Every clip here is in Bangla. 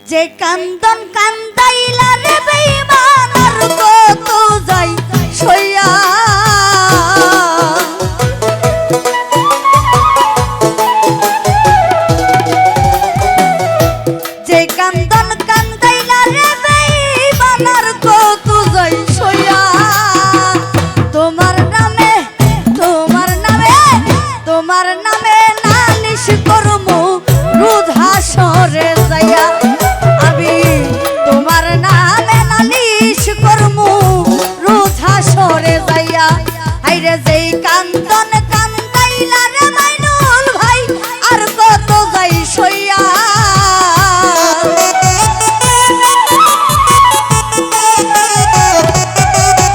যে কান্দন কান্দাইলা রে বেঈমান আর কত যাই সইয়া যে কান্দন কান্দাইলা রে বেঈমান আর কত যাই সইয়া তোমার নামে নালিশ করমু রোজ হাসরে যাইয়া আমি তোমার নামে নালিশ করমু রোজ হাসরে যাইয়া হাইরে যেই কান্দন কান্দাইলা রে মাইনুল ভাই আর কত যাই সইয়া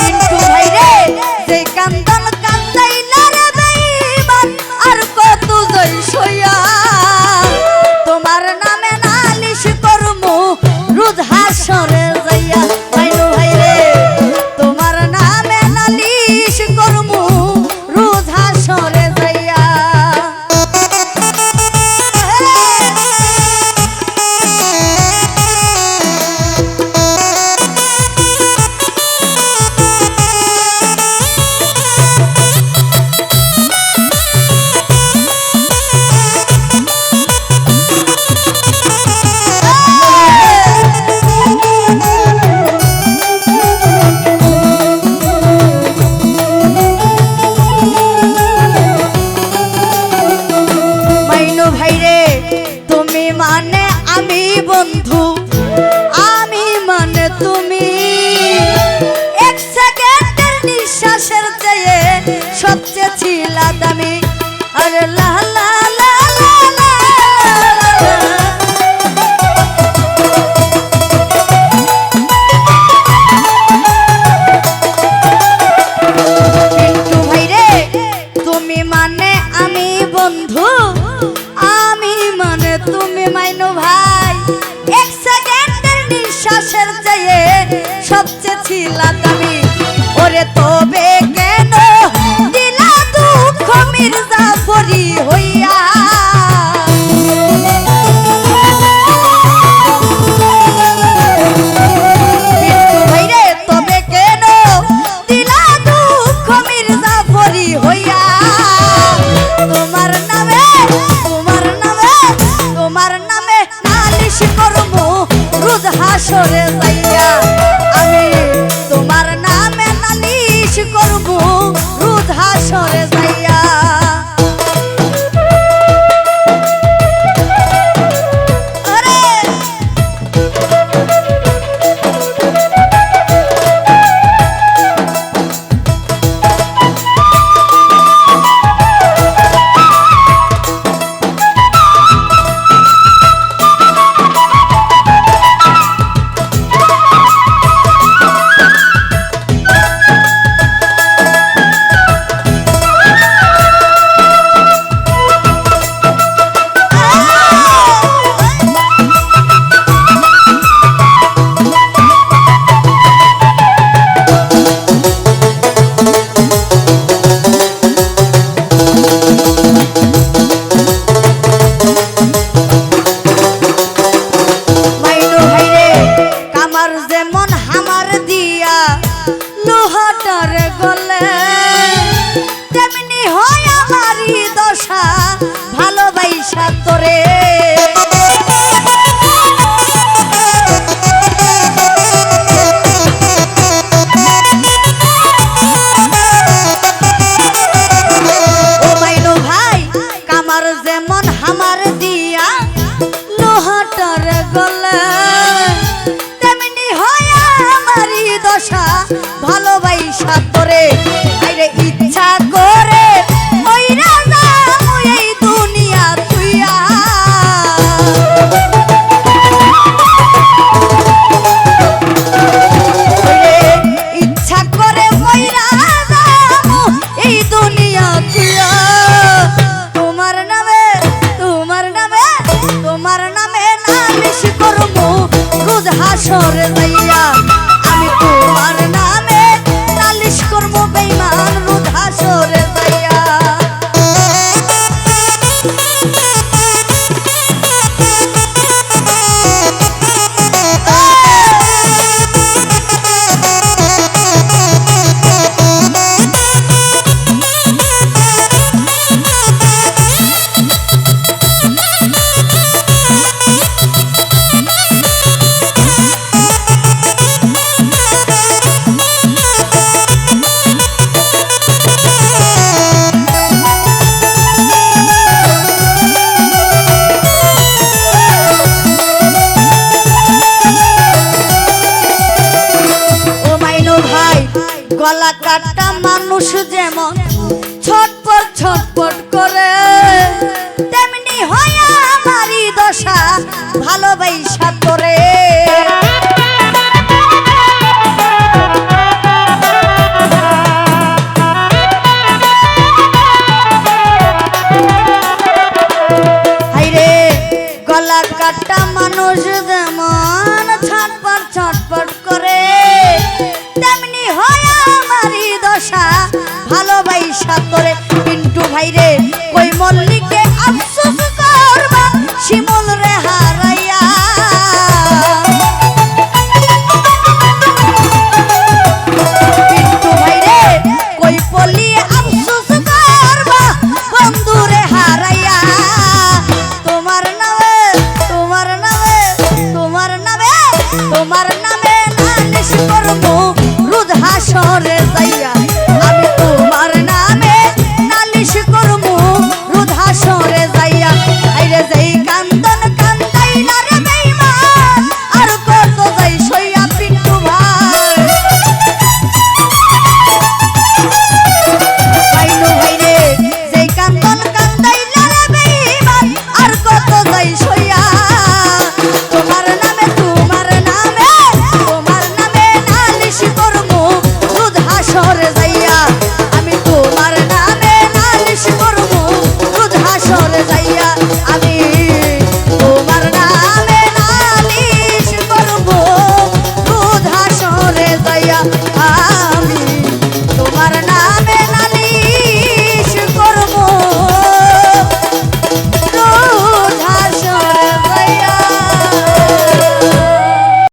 কিন্তু ভাই রে যেই কান্দন কান্দাইলা রে বেঈমান আর কত যাই সইয়া তোমার নামে নালিশ করমু রোজ হাসরে যাইয়া মাইনু ভাই রে তোমার নামে নালিশ করমু রোজ হাসরে যাইয়া মাইনু ভাই রে তুমি মানে আমি বন্ধু আমি মানে তুমি এক সেকেন্ডের নিঃশ্বাসের চেয়ে সবচেয়ে ছিল দামি আরে লা লা লা লা লা লা। পিন্টু ভাই রে তুমি মানে আমি বন্ধু আমি মানে তুমি মাইনু ভাই এক সেকেন্ডের নিঃশ্বাসের চেয়ে সবচেয়ে ছিল দামি ওরে তবে কেন দিলা দুঃখ মির্জাফরি হইয়া পিন্টু ভাই রে তবে কেন দিলা দুঃখ মির্জাফরি হইয়া তোমার নামে নালিশ করমু রোজ হাসরে যাইয়া আমি তোমার নামে নালিশ করমু রোজ হাসরে যাইয়া আরে মাইনু ভাই রে কামার যেমন হামার দিয়া লোহাটার গলে তেমনি হয় আমারই দশা ভালোবাসা তোরে ও মাইনু ভাই কামার যেমন হামার দিয়া লোহাটার গলে তেমনি হয় আমারই দশা ভালোবাসা তোরে আইরে ইচ্ছা করে ওই রাজা এই দুনিয়া তুইয়া ইচ্ছা করে ওই রাজা এই দুনিয়া তুইয়া তোমার নামে নালিশ করমু রোজ হাসরে যাইয়া আমি তোমার নামে নালিশ করমু বেঈমান রোজ হাসরে যাইয়া গলা কাটা মানুষ যেমন ছটপট ছটপট করে, তেমনি হয় আমারই দশা ভালোবাসা তোরে। হাইরে গলা কাটা মানুষ যেমন ছটপট ছটপট করে, তেমনি হয় আমারই দশা ভালোবাসা তোরে।